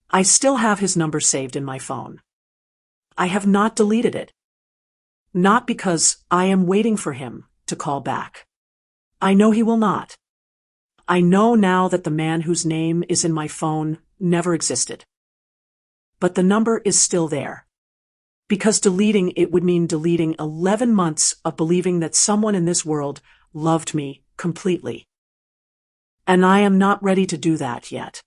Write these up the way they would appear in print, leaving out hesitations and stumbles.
I still have his number saved in my phone. I have not deleted it. Not because I am waiting for him to call back. I know he will not. I know now that the man whose name is in my phone never existed. But the number is still there. Because deleting it would mean deleting 11 months of believing that someone in this world loved me completely. And I am not ready to do that yet.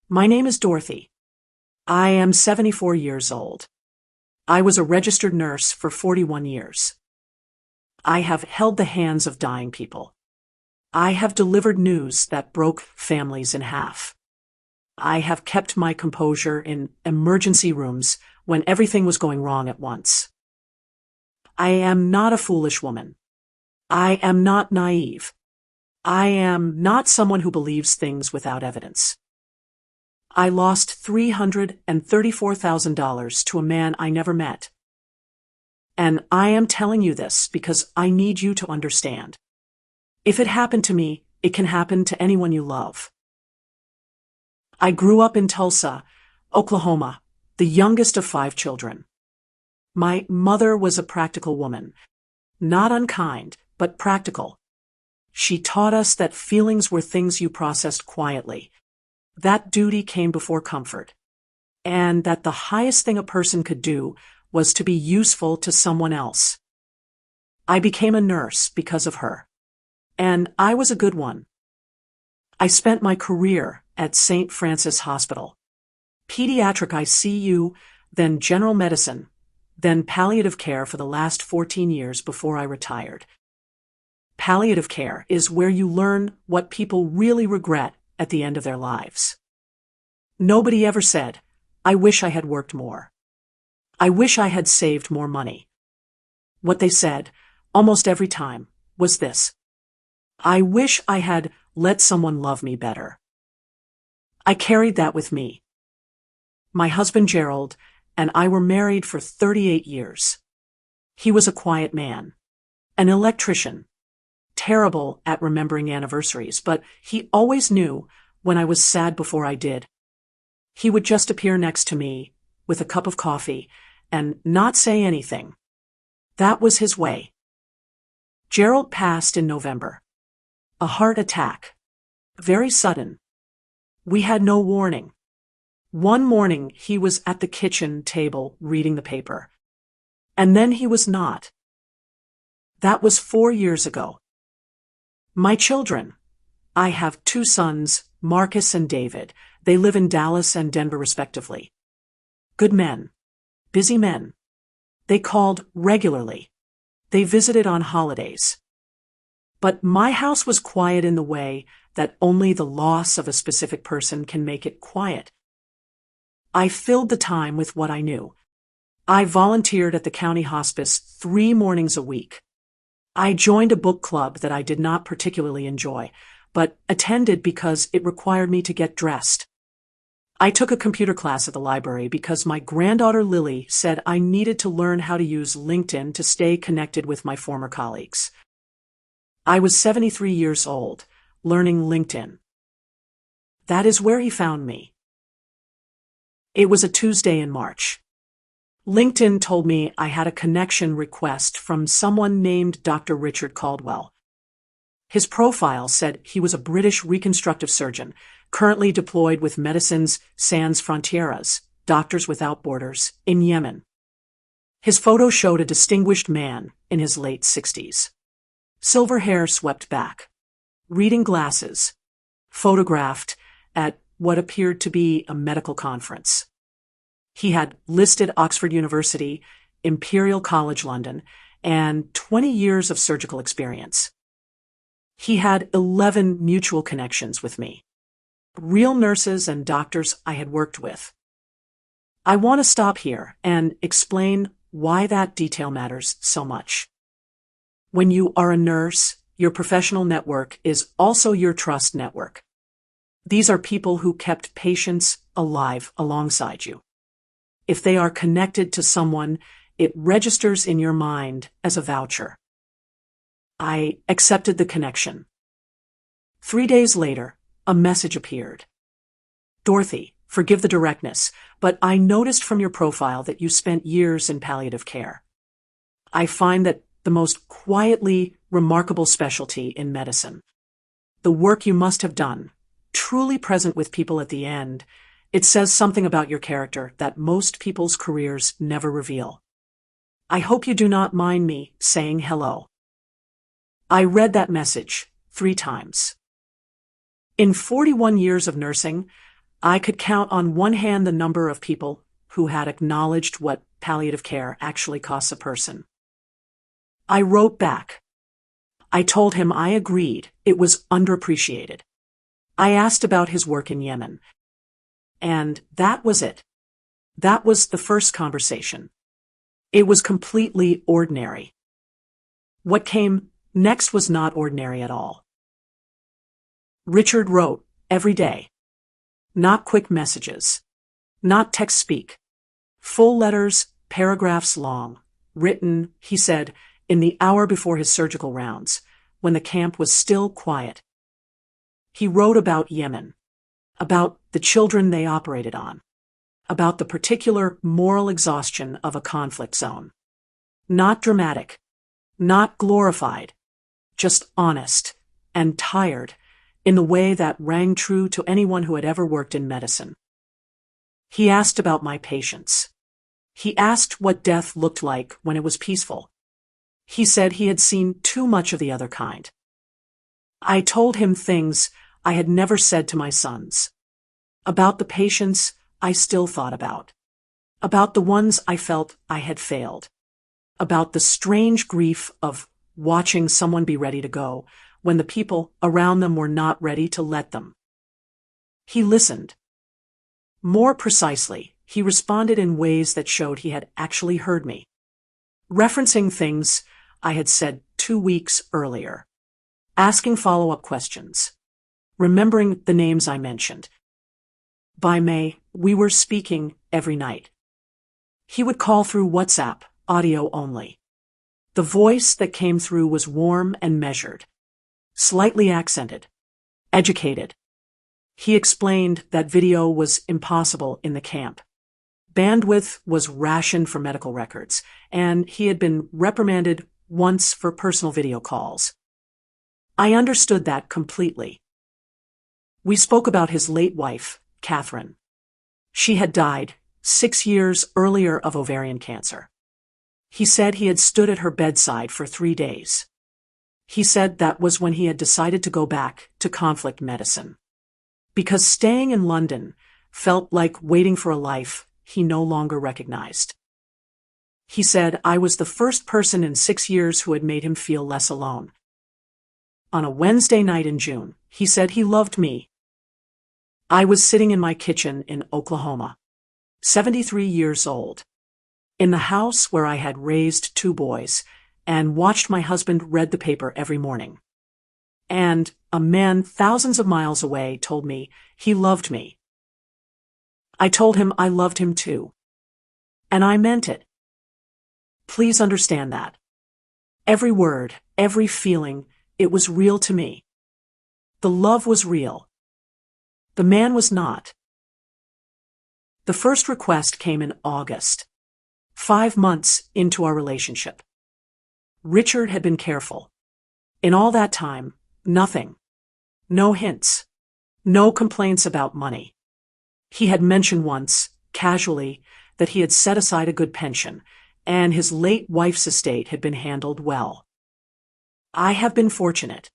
My name is Dorothy. I am 74 years old. I was a registered nurse for 41 years. I have held the hands of dying people. I have delivered news that broke families in half. I have kept my composure in emergency rooms when everything was going wrong at once. I am not a foolish woman. I am not naive. I am not someone who believes things without evidence. I lost $334,000 to a man I never met. And I am telling you this because I need you to understand. If it happened to me, it can happen to anyone you love. I grew up in Tulsa, Oklahoma, the youngest of 5 children. My mother was a practical woman, not unkind, but practical. She taught us that feelings were things you processed quietly, that duty came before comfort, and that the highest thing a person could do was to be useful to someone else. I became a nurse because of her, and I was a good one. I spent my career at St. Francis Hospital, pediatric ICU, then general medicine, then palliative care for the last 14 years before I retired. Palliative care is where you learn what people really regret at the end of their lives. Nobody ever said, "I wish I had worked more. I wish I had saved more money." What they said, almost every time, was this: "I wish I had let someone love me better." I carried that with me. My husband Gerald and I were married for 38 years. He was a quiet man, an electrician, terrible at remembering anniversaries, but he always knew when I was sad before I did. He would just appear next to me with a cup of coffee and not say anything. That was his way. Gerald passed in November. A heart attack. Very sudden. We had no warning. One morning he was at the kitchen table reading the paper. And then he was not. That was 4 years ago. My children. I have 2 sons, Marcus and David. They live in Dallas and Denver respectively. Good men. Busy men. They called regularly. They visited on holidays. But my house was quiet in the way that only the loss of a specific person can make it quiet. I filled the time with what I knew. I volunteered at the county hospice 3 mornings a week. I joined a book club that I did not particularly enjoy, but attended because it required me to get dressed. I took a computer class at the library because my granddaughter Lily said I needed to learn how to use LinkedIn to stay connected with my former colleagues. I was 73 years old, learning LinkedIn. That is where he found me. It was a Tuesday in March. LinkedIn told me I had a connection request from someone named Dr. Richard Caldwell. His profile said he was a British reconstructive surgeon, currently deployed with Médecins Sans Frontières, Doctors Without Borders, in Yemen. His photo showed a distinguished man in his late 60s. Silver hair swept back. Reading glasses. Photographed at what appeared to be a medical conference. He had listed Oxford University, Imperial College London, and 20 years of surgical experience. He had 11 mutual connections with me. Real nurses and doctors I had worked with. I want to stop here and explain why that detail matters so much. When you are a nurse, your professional network is also your trust network. These are people who kept patients alive alongside you. If they are connected to someone, it registers in your mind as a voucher. I accepted the connection. 3 days later, A message appeared. Dorothy, forgive the directness, but I noticed from your profile that you spent years in palliative care. I find that the most quietly remarkable specialty in medicine. The work you must have done, truly present with people at the end, it says something about your character that most people's careers never reveal. I hope you do not mind me saying hello. I read that message 3 times. In 41 years of nursing, I could count on one hand the number of people who had acknowledged what palliative care actually costs a person. I wrote back. I told him I agreed it was underappreciated. I asked about his work in Yemen. And that was it. That was the first conversation. It was completely ordinary. What came next was not ordinary at all. Richard wrote every day. Not quick messages. Not text speak. Full letters, paragraphs long, written, he said, in the hour before his surgical rounds, when the camp was still quiet. He wrote about Yemen, about the children they operated on, about the particular moral exhaustion of a conflict zone. Not dramatic, not glorified, just honest and tired in the way that rang true to anyone who had ever worked in medicine. He asked about my patients. He asked what death looked like when it was peaceful. He said he had seen too much of the other kind. I told him things I had never said to my sons. About the patients I still thought about. About the ones I felt I had failed. About the strange grief of watching someone be ready to go when the people around them were not ready to let them. He listened. More precisely, he responded in ways that showed he had actually heard me, referencing things I had said 2 weeks earlier, asking follow-up questions, remembering the names I mentioned. By May, we were speaking every night. He would call through WhatsApp, audio only. The voice that came through was warm and measured, slightly accented, educated. He explained that video was impossible in the camp. Bandwidth was rationed for medical records, and he had been reprimanded once for personal video calls. I understood that completely. We spoke about his late wife, Catherine. She had died 6 years earlier of ovarian cancer. He said he had stood at her bedside for 3 days. He said that was when he had decided to go back to conflict medicine, because staying in London felt like waiting for a life he no longer recognized. He said I was the first person in 6 years who had made him feel less alone. On a Wednesday night in June, he said he loved me. I was sitting in my kitchen in Oklahoma, 73 years old, in the house where I had raised 2 boys and watched my husband read the paper every morning. And a man thousands of miles away told me he loved me. I told him I loved him too. And I meant it. Please understand that. Every word, every feeling, it was real to me. The love was real. The man was not. The first request came in August, 5 months into our relationship. Richard had been careful. In all that time, nothing. No hints. No complaints about money. He had mentioned once, casually, that he had set aside a good pension, and his late wife's estate had been handled well. I have been fortunate.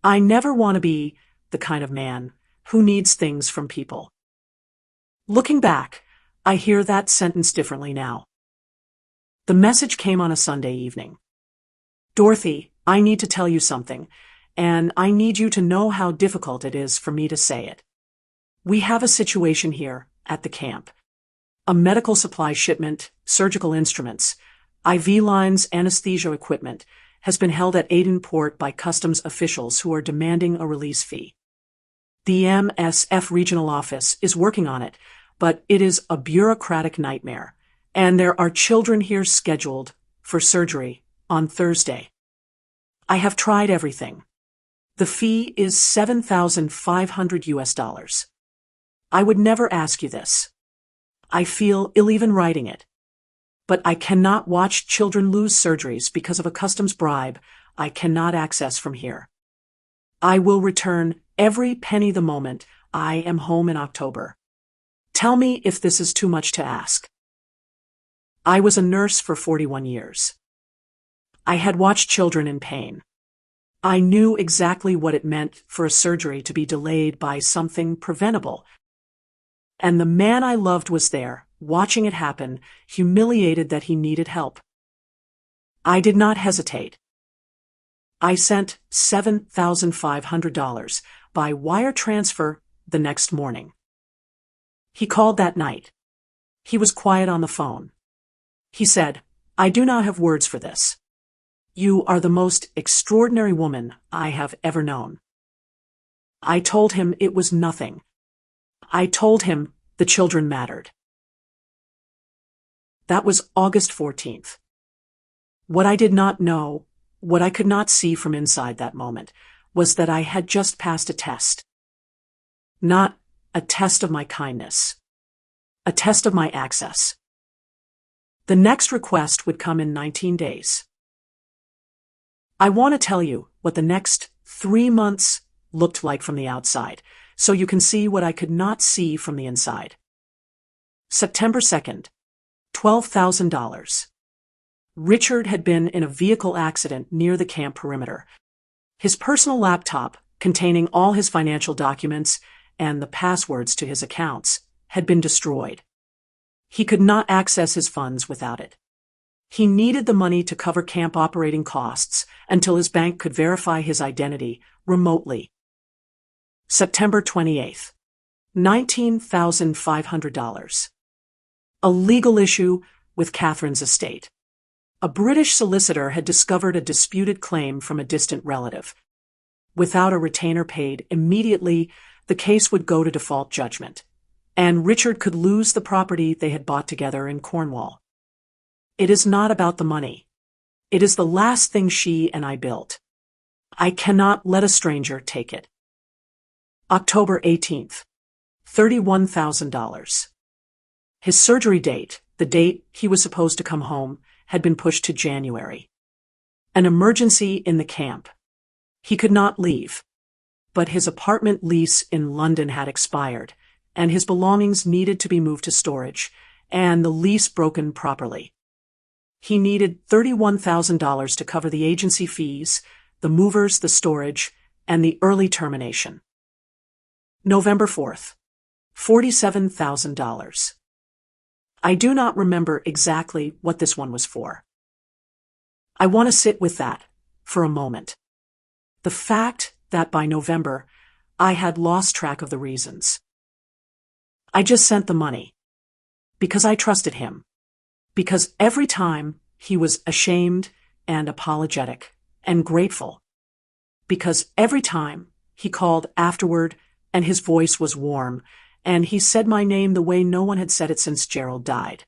I never want to be the kind of man who needs things from people. Looking back, I hear that sentence differently now. The message came on a Sunday evening. Dorothy, I need to tell you something, and I need you to know how difficult it is for me to say it. We have a situation here at the camp. A medical supply shipment, surgical instruments, IV lines, anesthesia equipment has been held at Aden Port by customs officials who are demanding a release fee. The MSF regional office is working on it, but it is a bureaucratic nightmare, and there are children here scheduled for surgery on Thursday. I have tried everything. The fee is $7,500 US. I would never ask you this. I feel ill even writing it. But I cannot watch children lose surgeries because of a customs bribe I cannot access from here. I will return every penny the moment I am home in October. Tell me if this is too much to ask. I was a nurse for 41 years. I had watched children in pain. I knew exactly what it meant for a surgery to be delayed by something preventable. And the man I loved was there, watching it happen, humiliated that he needed help. I did not hesitate. I sent $7,500 by wire transfer the next morning. He called that night. He was quiet on the phone. He said, "I do not have words for this. You are the most extraordinary woman I have ever known." I told him it was nothing. I told him the children mattered. That was August 14th. What I did not know, what I could not see from inside that moment, was that I had just passed a test. Not a test of my kindness. A test of my access. The next request would come in 19 days. I want to tell you what the next 3 months looked like from the outside, so you can see what I could not see from the inside. September 2nd, $12,000. Richard had been in a vehicle accident near the camp perimeter. His personal laptop, containing all his financial documents and the passwords to his accounts, had been destroyed. He could not access his funds without it. He needed the money to cover camp operating costs until his bank could verify his identity remotely. September 28th, $19,500. A legal issue with Catherine's estate. A British solicitor had discovered a disputed claim from a distant relative. Without a retainer paid immediately, the case would go to default judgment, and Richard could lose the property they had bought together in Cornwall. It is not about the money. It is the last thing she and I built. I cannot let a stranger take it. October 18th, $31,000. His surgery date, the date he was supposed to come home, had been pushed to January. An emergency in the camp. He could not leave. But his apartment lease in London had expired, and his belongings needed to be moved to storage, and the lease broken properly. He needed $31,000 to cover the agency fees, the movers, the storage, and the early termination. November 4th, $47,000. I do not remember exactly what this one was for. I want to sit with that for a moment. The fact that by November, I had lost track of the reasons. I just sent the money. Because I trusted him. Because every time he was ashamed and apologetic and grateful. Because every time he called afterward and his voice was warm, and he said my name the way no one had said it since Gerald died.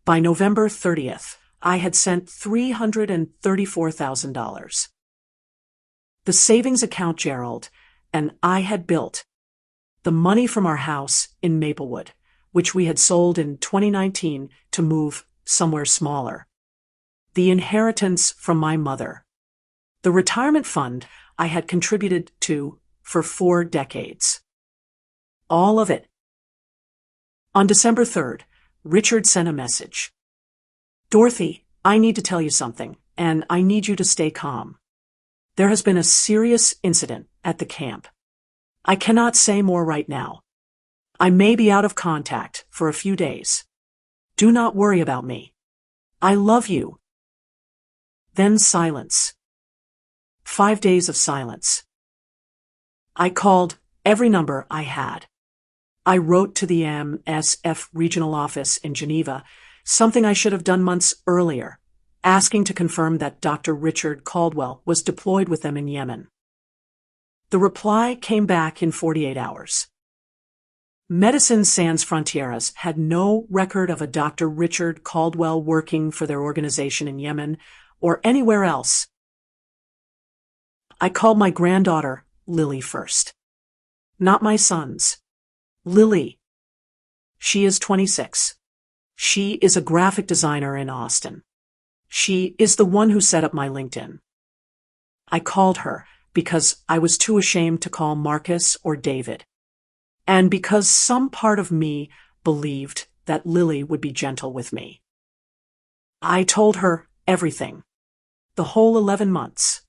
By November 30th, I had sent $334,000. The savings account Gerald and I had built, the money from our house in Maplewood, which we had sold in 2019 to move somewhere smaller, the inheritance from my mother, the retirement fund I had contributed to for 4 decades. All of it. On December 3rd, Richard sent a message. "Dorothy, I need to tell you something, and I need you to stay calm. There has been a serious incident at the camp. I cannot say more right now. I may be out of contact for a few days. Do not worry about me. I love you." Then silence. 5 days of silence. I called every number I had. I wrote to the MSF regional office in Geneva, something I should have done months earlier, asking to confirm that Dr. Richard Caldwell was deployed with them in Yemen. The reply came back in 48 hours. Médecins Sans Frontières had no record of a Dr. Richard Caldwell working for their organization in Yemen or anywhere else. I called my granddaughter, Lily, first. Not my sons. Lily. She is 26. She is a graphic designer in Austin. She is the one who set up my LinkedIn. I called her because I was too ashamed to call Marcus or David. And because some part of me believed that Lily would be gentle with me. I told her everything. The whole 11 months.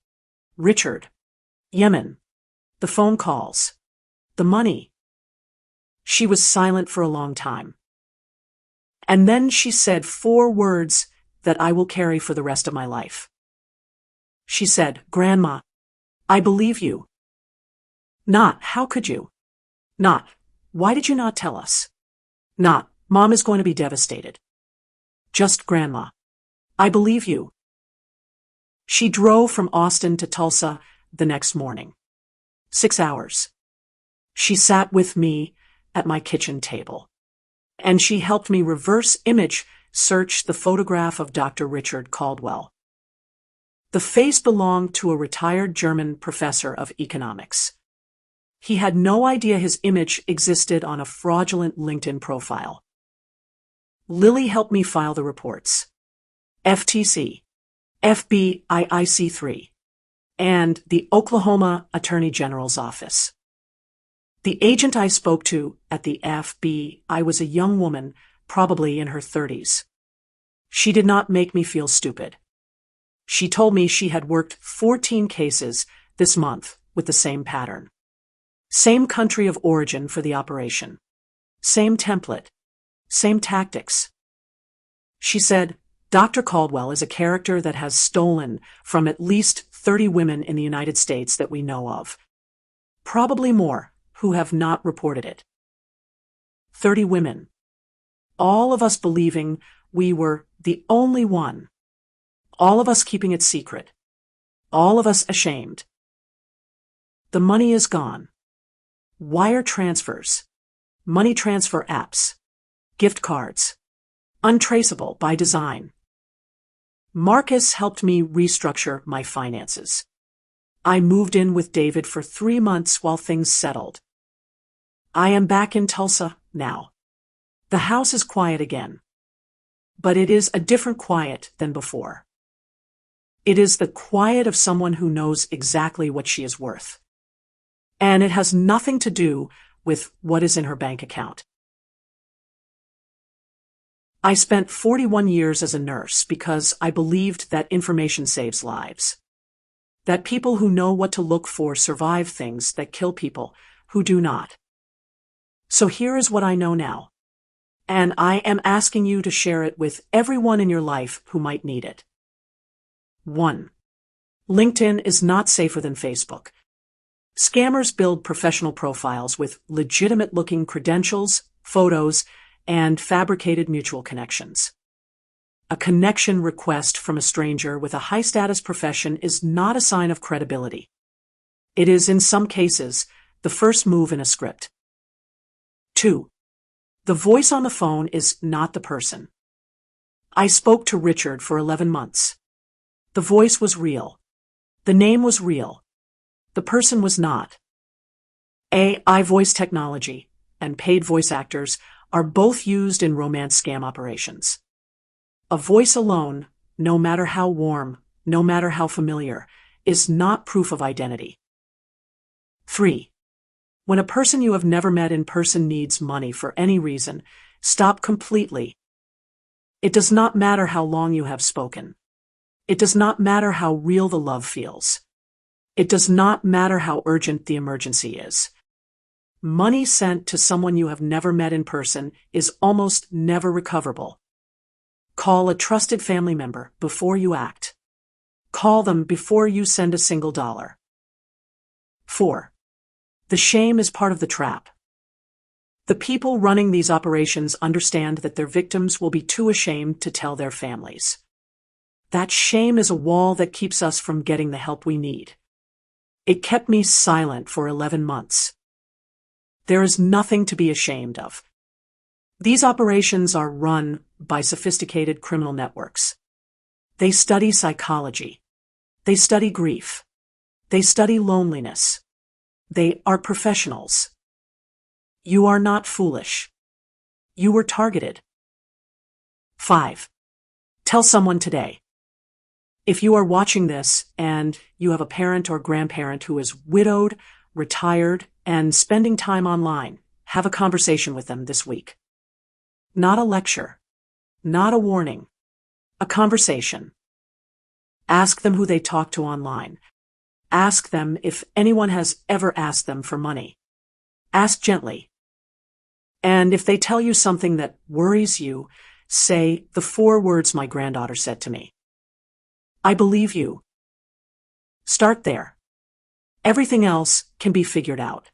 Richard. Yemen. The phone calls. The money. She was silent for a long time. And then she said 4 words that I will carry for the rest of my life. She said, "Grandma, I believe you." Not, "How could you?" Not, "Why did you not tell us?" Not, "Mom is going to be devastated." Just, "Grandma, I believe you." She drove from Austin to Tulsa the next morning. 6 hours. She sat with me at my kitchen table. And she helped me reverse image search the photograph of Dr. Richard Caldwell. The face belonged to a retired German professor of economics. He had no idea his image existed on a fraudulent LinkedIn profile. Lily helped me file the reports. FTC, FBI-IC3, and the Oklahoma Attorney General's office. The agent I spoke to at the FBI was a young woman, probably in her 30s. She did not make me feel stupid. She told me she had worked 14 cases this month with the same pattern. Same country of origin for the operation. Same template. Same tactics. She said, "Dr. Caldwell is a character that has stolen from at least 30 women in the United States that we know of. Probably more who have not reported it." 30 women. All of us believing we were the only one. All of us keeping it secret. All of us ashamed. The money is gone. Wire transfers. Money transfer apps. Gift cards. Untraceable by design. Marcus helped me restructure my finances. I moved in with David for 3 months while things settled. I am back in Tulsa now. The house is quiet again. But it is a different quiet than before. It is the quiet of someone who knows exactly what she is worth. And it has nothing to do with what is in her bank account. I spent 41 years as a nurse because I believed that information saves lives. That people who know what to look for survive things that kill people who do not. So here is what I know now. And I am asking you to share it with everyone in your life who might need it. 1. LinkedIn is not safer than Facebook. Scammers build professional profiles with legitimate-looking credentials, photos, and fabricated mutual connections. A connection request from a stranger with a high-status profession is not a sign of credibility. It is, in some cases, the first move in a script. 2. The voice on the phone is not the person. I spoke to Richard for 11 months. The voice was real. The name was real. The person was not. AI voice technology and paid voice actors are both used in romance scam operations. A voice alone, no matter how warm, no matter how familiar, is not proof of identity. 3. When a person you have never met in person needs money for any reason, stop completely. It does not matter how long you have spoken. It does not matter how real the love feels. It does not matter how urgent the emergency is. Money sent to someone you have never met in person is almost never recoverable. Call a trusted family member before you act. Call them before you send a single dollar. 4. The shame is part of the trap. The people running these operations understand that their victims will be too ashamed to tell their families. That shame is a wall that keeps us from getting the help we need. It kept me silent for 11 months. There is nothing to be ashamed of. These operations are run by sophisticated criminal networks. They study psychology. They study grief. They study loneliness. They are professionals. You are not foolish. You were targeted. 5. Tell someone today. If you are watching this and you have a parent or grandparent who is widowed, retired, and spending time online, have a conversation with them this week. Not a lecture. Not a warning. A conversation. Ask them who they talk to online. Ask them if anyone has ever asked them for money. Ask gently. And if they tell you something that worries you, say the 4 words my granddaughter said to me. I believe you. Start there. Everything else can be figured out.